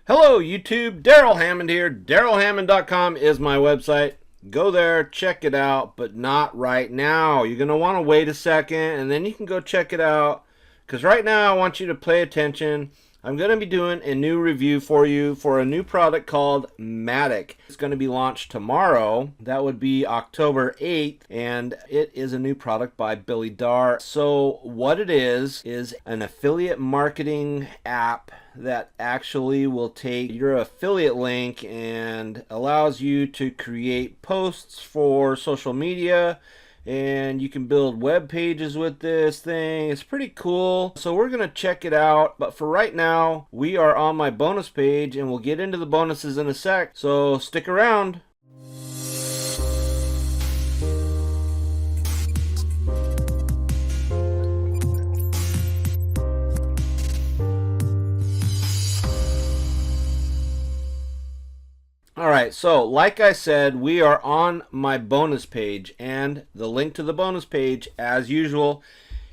Hello YouTube, Darrell Hammond here. DarrellHammond.com is my website. Go there, check it out, but not right now. You're going to want to wait a second and then you can go check it out. Because right now I want you to pay attention. I'm going to be doing a new review for you for a new product called Matic. It's going to be launched tomorrow. That would be October 8th, and it is a new product by Billy Darr. So what it is an affiliate marketing app that actually will take your affiliate link and allows you to create posts for social media. And you can build web pages with this thing. It's pretty cool. So we're going to check it out. But for right now, we are on my bonus page and we'll get into the bonuses in a sec. So stick around. Alright, so like I said, we are on my bonus page, and the link to the bonus page, as usual,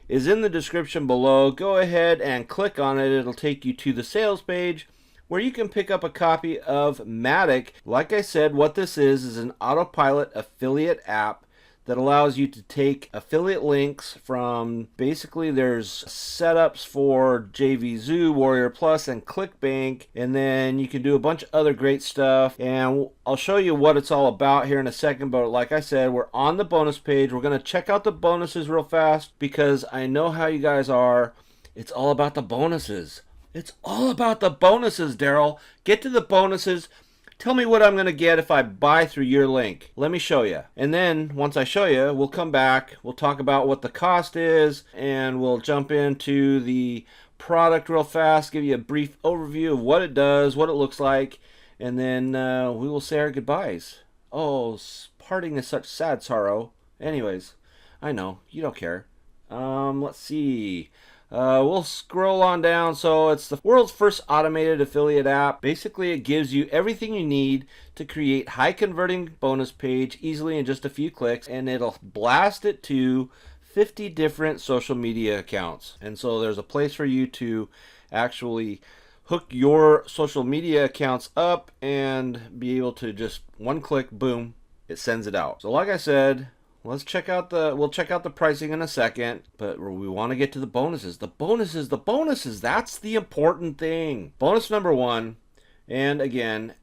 is in the description below. Go ahead and click on it. It'll take you to the sales page where you can pick up a copy of Matic. Like I said, what this is an Autopilot affiliate app that allows you to take affiliate links from, basically there's setups for JVZoo, Warrior Plus, and Clickbank, and then you can do a bunch of other great stuff, and I'll show you what it's all about here in a second. But like I said, we're on the bonus page. We're going to check out the bonuses real fast because I know how you guys are. It's all about the bonuses. It's all about the bonuses, Darrell. Get to the bonuses. Tell me what I'm going to get if I buy through your link. Let me show you. And then once I show you, we'll come back. We'll talk about what the cost is, and we'll jump into the product real fast, give you a brief overview of what it does, what it looks like, and then we will say our goodbyes. Oh, parting is such sad sorrow. Anyways, I know, you don't care. Let's see. We'll scroll on down. So it's the world's first automated affiliate app. Basically, it gives you everything you need to create high converting bonus page easily in just a few clicks, and it'll blast it to 50 different social media accounts. And so there's a place for you to actually hook your social media accounts up and be able to just one click, boom, it sends it out. So like I said, we'll check out the pricing in a second, but we want to get to the bonuses. The bonuses, that's the important thing. Bonus number one, and again,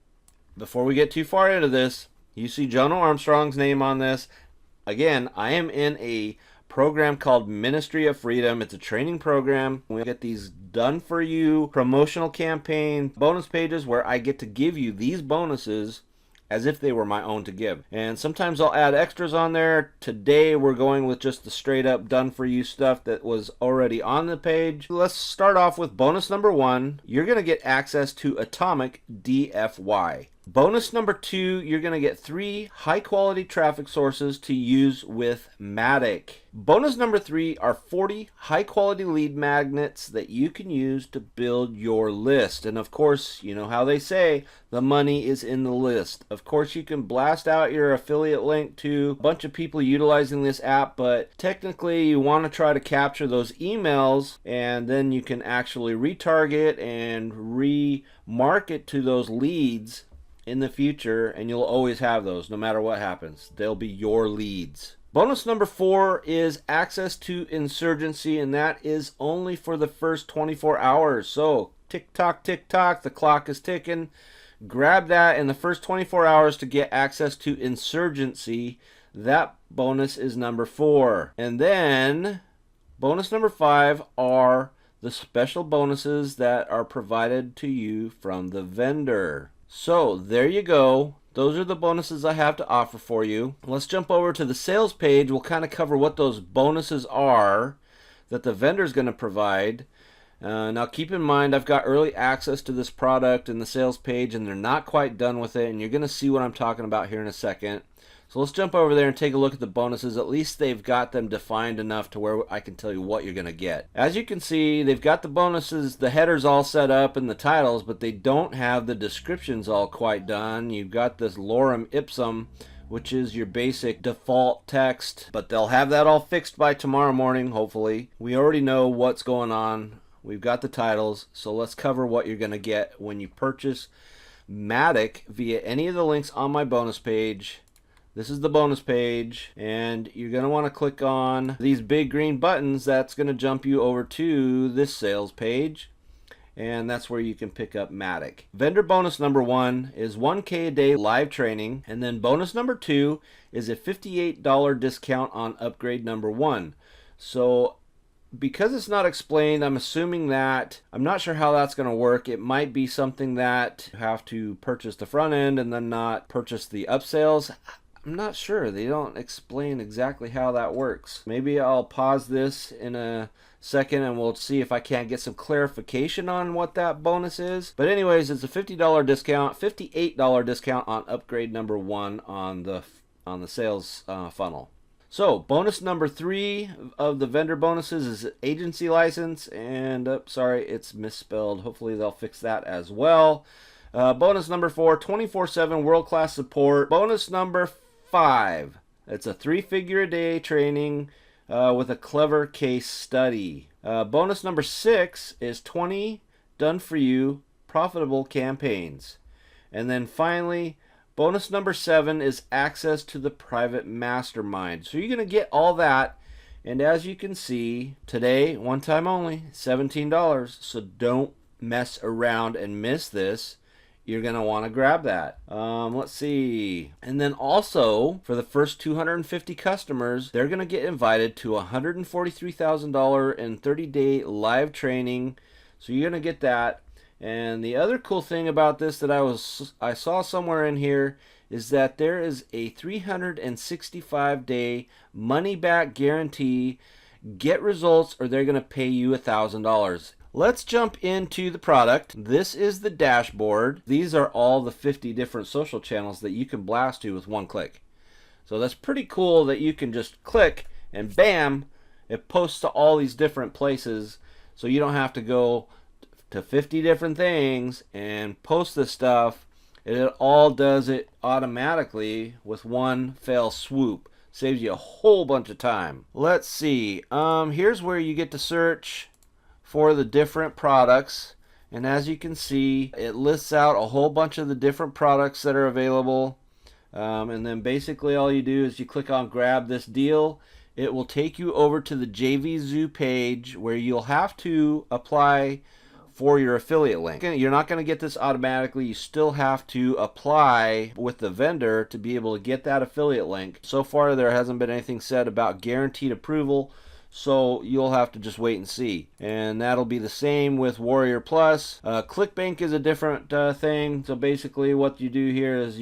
before we get too far into this, you see Jonah Armstrong's name on this. Again, I am in a program called Ministry of Freedom. It's a training program. We get these done for you promotional campaign bonus pages where I get to give you these bonuses as if they were my own to give. And sometimes I'll add extras on there. Today we're going with just the straight up done for you stuff that was already on the page. Let's start off with bonus number one. You're going to get access to Atomic DFY. Bonus number two, you're going to get 3 high quality traffic sources to use with Matic. Bonus number 3 are 40 high quality lead magnets that you can use to build your list. And of course, you know how they say the money is in the list. Of course, you can blast out your affiliate link to a bunch of people utilizing this app, but technically you want to try to capture those emails, and then you can actually retarget and remarket to those leads in the future, and you'll always have those no matter what happens. They'll be your leads. Bonus number 4 is access to insurgency, and that is only for the first 24 hours. So tick tock, the clock is ticking. Grab that in the first 24 hours to get access to insurgency. That bonus is number 4. And then bonus number 5 are the special bonuses that are provided to you from the vendor. So there you go. Those are the bonuses I have to offer for you. Let's jump over to the sales page. We'll kind of cover what those bonuses are that the vendor is going to provide. Now keep in mind, I've got early access to this product in the sales page, and they're not quite done with it, and you're going to see what I'm talking about here in a second. So let's jump over there and take a look at the bonuses. At least they've got them defined enough to where I can tell you what you're going to get. As you can see, they've got the bonuses, the headers all set up and the titles, but they don't have the descriptions all quite done. You've got this lorem ipsum, which is your basic default text, but they'll have that all fixed by tomorrow morning, hopefully. We already know what's going on we've got the titles, so let's cover what you're going to get when you purchase Matic via any of the links on my bonus page. This is the bonus page, and you're going to want to click on these big green buttons. That's going to jump you over to this sales page, and that's where you can pick up Matic. Vendor bonus number 1 is 1K a day live training, and then bonus number 2 is a $58 discount on upgrade number 1. So because it's not explained, I'm assuming that, I'm not sure how that's going to work. It might be something that you have to purchase the front end and then not purchase the upsales. I'm not sure. They don't explain exactly how that works. Maybe I'll pause this in a second and we'll see if I can't get some clarification on what that bonus is. But anyways, it's a $50 discount, $58 discount on upgrade number 1 on the sales funnel. So bonus number 3 of the vendor bonuses is agency license, and sorry, it's misspelled. Hopefully they'll fix that as well. Bonus number 4, 24/7 world-class support. Bonus number 5, it's a 3-figure-a-day training with a clever case study. Bonus number 6 is 20 done-for-you profitable campaigns. And then finally, bonus number 7 is access to the private mastermind. So you're going to get all that, and as you can see, today, one time only, $17. So don't mess around and miss this. You're going to want to grab that. Let's see. And then also, for the first 250 customers, they're going to get invited to a $143,000 and 30-day live training. So you're going to get that. And the other cool thing about this that I saw somewhere in here is that there is a 365-day money-back guarantee. Get results or they're going to pay you $1,000. Let's jump into the product. This is the dashboard. These are all the 50 different social channels that you can blast to with one click. So that's pretty cool that you can just click and bam, it posts to all these different places. So you don't have to go to 50 different things and post this stuff. It all does it automatically with one fell swoop. Saves you a whole bunch of time. Let's see. Here's where you get to search for the different products, and as you can see, it lists out a whole bunch of the different products that are available, and then basically all you do is you click on grab this deal. It will take you over to the JVZoo page where you'll have to apply for your affiliate link. You're not going to get this automatically. You still have to apply with the vendor to be able to get that affiliate link. So far there hasn't been anything said about guaranteed approval, so you'll have to just wait and see. And that'll be the same with Warrior Plus. Clickbank is a different thing. So basically what you do here is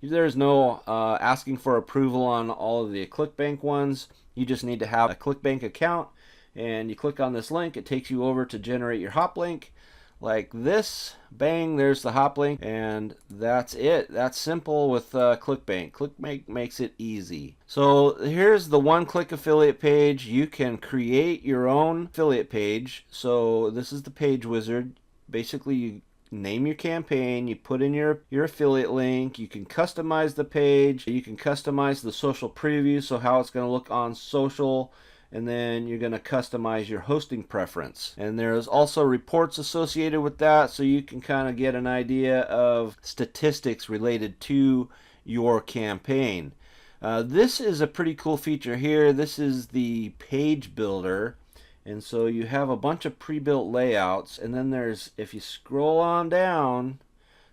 there's no asking for approval on all of the Clickbank ones. You just need to have a Clickbank account, and you click on this link. It takes you over to generate your hop link like this. Bang, there's the hop link, and that's it. That's simple with Clickbank. Clickbank makes it easy. So here's the one-click affiliate page. You can create your own affiliate page. So this is the page wizard. Basically, you name your campaign, you put in your affiliate link, you can customize the page, you can customize the social preview, so how it's going to look on social, and then you're going to customize your hosting preference. And there's also reports associated with that, so you can kind of get an idea of statistics related to your campaign. This is a pretty cool feature here. This is the page builder, and so you have a bunch of pre-built layouts, and then there's, if you scroll on down,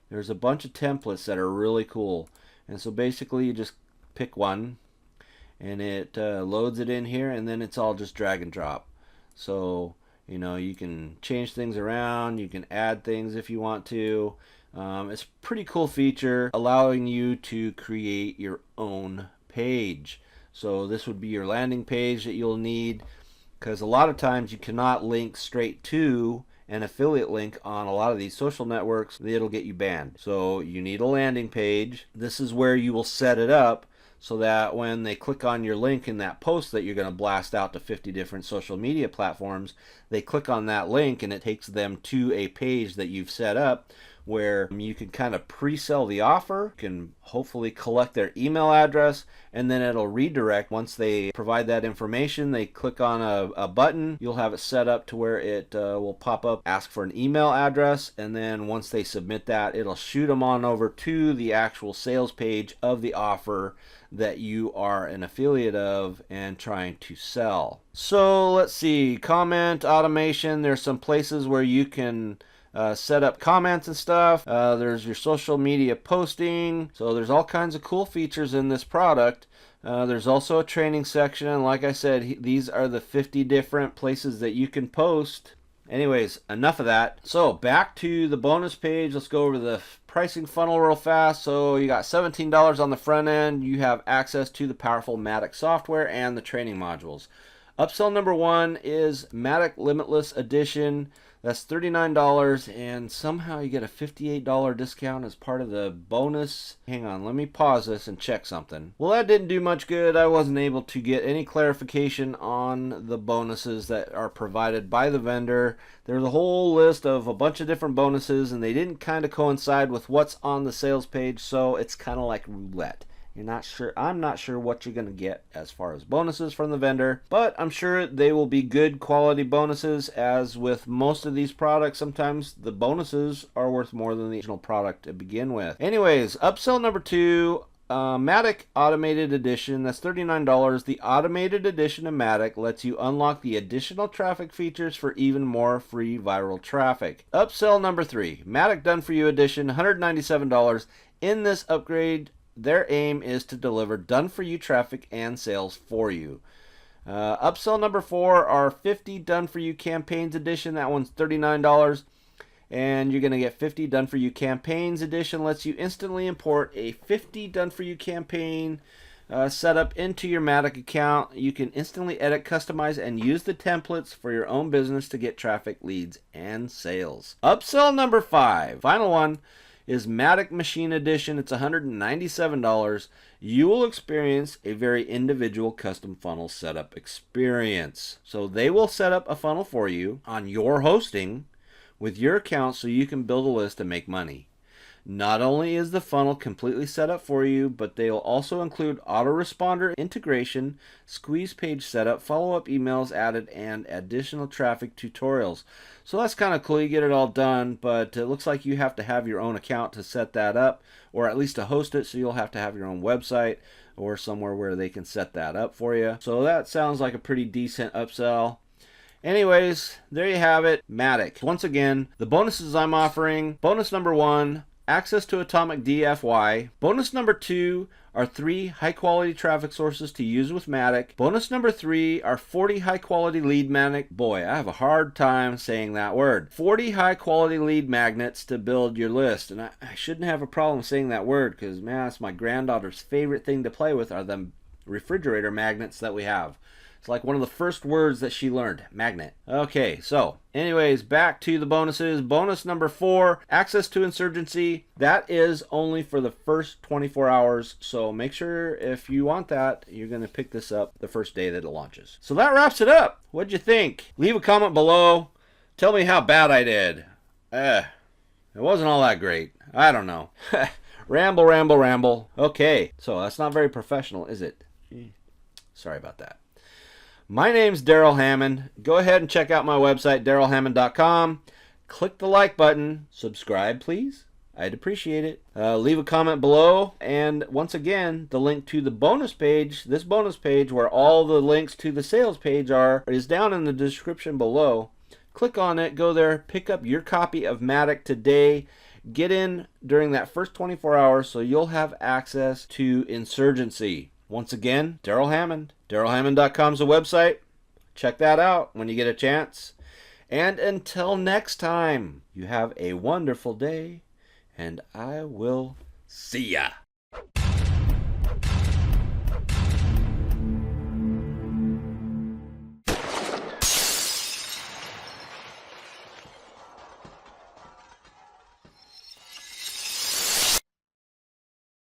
there's a bunch of templates that are really cool. And so basically you just pick one, and it loads it in here, and then it's all just drag and drop. So you know, you can change things around, you can add things if you want to. It's a pretty cool feature, allowing you to create your own page. So this would be your landing page that you'll need, because a lot of times you cannot link straight to an affiliate link on a lot of these social networks. It'll get you banned. So you need a landing page. This is where you will set it up so that when they click on your link in that post that you're going to blast out to 50 different social media platforms, they click on that link and it takes them to a page that you've set up where you can kind of pre-sell the offer, you can hopefully collect their email address, and then it'll redirect. Once they provide that information, they click on a button, you'll have it set up to where it will pop up, ask for an email address, and then once they submit that, it'll shoot them on over to the actual sales page of the offer that you are an affiliate of and trying to sell. So let's see, comment automation. There's some places where you can set up comments and stuff. There's your social media posting. So there's all kinds of cool features in this product. There's also a training section, and like I said, these are the 50 different places that you can post. Anyways, enough of that. So back to the bonus page. Let's go over the pricing funnel real fast. So you got $17 on the front end. You have access to the powerful Matic software and the training modules. Upsell number 1 is Matic Limitless Edition. That's $39, and somehow you get a $58 discount as part of the bonus. Hang on, let me pause this and check something. Well, that didn't do much good. I wasn't able to get any clarification on the bonuses that are provided by the vendor. There's a whole list of a bunch of different bonuses, and they didn't kind of coincide with what's on the sales page, so it's kind of like roulette. You're not sure. I'm not sure what you're going to get as far as bonuses from the vendor, but I'm sure they will be good quality bonuses. As with most of these products, sometimes the bonuses are worth more than the original product to begin with. Anyways, upsell number 2, Matic Automated Edition. That's $39. The Automated Edition of Matic lets you unlock the additional traffic features for even more free viral traffic. Upsell number 3, Matic Done For You Edition, $197. In this upgrade, their aim is to deliver done-for-you traffic and sales for you. Upsell number 4 are 50 done-for-you campaigns edition. That one's $39. And you're going to get 50 done-for-you campaigns edition. Lets you instantly import a 50 done-for-you campaign setup into your Matic account. You can instantly edit, customize, and use the templates for your own business to get traffic, leads, and sales. Upsell number 5, final one, is Matic Machine Edition. It's $197. You will experience a very individual custom funnel setup experience. So they will set up a funnel for you on your hosting with your account so you can build a list and make money. Not only is the funnel completely set up for you, but they'll also include autoresponder integration, squeeze page setup, follow-up emails added, and additional traffic tutorials. So that's kind of cool. You get it all done, but it looks like you have to have your own account to set that up, or at least to host it, so you'll have to have your own website or somewhere where they can set that up for you. So that sounds like a pretty decent upsell. Anyways, there you have it, Matic. Once again, the bonuses I'm offering: bonus number 1, access to Atomic DFY. Bonus number 2 are 3 high-quality traffic sources to use with Matic. Bonus number 3 are 40 high-quality lead magnet. Boy, I have a hard time saying that word. 40 high-quality lead magnets to build your list. And I shouldn't have a problem saying that word, because, man, that's my granddaughter's favorite thing to play with are the refrigerator magnets that we have. It's like one of the first words that she learned, magnet. Okay, so anyways, back to the bonuses. Bonus number 4, access to Insurgency. That is only for the first 24 hours. So make sure if you want that, you're going to pick this up the first day that it launches. So that wraps it up. What'd you think? Leave a comment below. Tell me how bad I did. It wasn't all that great. I don't know. Ramble, ramble, ramble. Okay, so that's not very professional, is it? Sorry about that. My name's Darrell Hammond. Go ahead and check out my website, darrellhammond.com. Click the like button. Subscribe, please. I'd appreciate it. Leave a comment below. And once again, the link to the bonus page, this bonus page where all the links to the sales page are, is down in the description below. Click on it. Go there. Pick up your copy of Matic today. Get in during that first 24 hours so you'll have access to Insurgency. Once again, Darrell Hammond. DarrellHammond.com is a website. Check that out when you get a chance. And until next time, you have a wonderful day, and I will see ya.